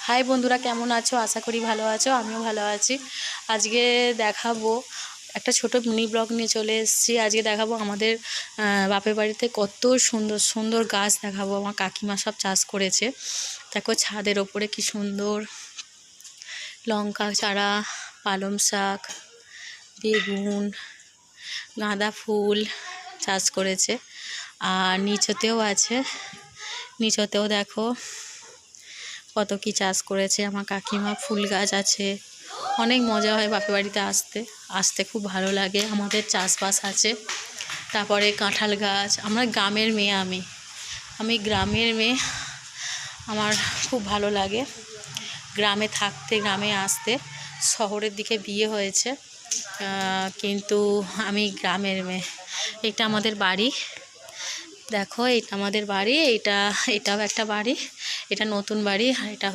High বন্ধুরা, কেমন আছো? আশা করি ভালো আছো। আমিও ভালো আছি। আজকে দেখাবো একটা ছোট মিনি ব্লগ নিয়ে চলে এসেছি। আজকে দেখাবো আমাদের বাপের বাড়িতে কত সুন্দর সুন্দর গাছ দেখাবো। আমার কাকিমা সব চাষ করেছে। দেখো ছাদের ওপরে কি সুন্দর লঙ্কা চারা, পালং শাক, বেগুন, গাঁদা ফুল চাষ করেছে। আর নিচেতেও আছে, নিচেতেও দেখো কত কি চাষ করেছে আমার কাকিমা। ফুল গাছ আছে। অনেক মজা হয় বাপের বাড়িতে আসতে আসতে খুব ভালো লাগে। আমাদের চাষবাস আছে। তারপরে কাঁঠাল গাছ। আমরা গ্রামের মেয়ে, আমি গ্রামের মেয়ে। আমার খুব ভালো লাগে গ্রামে থাকতে, গ্রামে আসতে। শহরের দিকে বিয়ে হয়েছে, কিন্তু আমি গ্রামের মেয়ে। এটা আমাদের বাড়ি, দেখো এটা আমাদের বাড়ি। এটাও একটা বাড়ি। এটা নতুন বাড়ি। আর এটা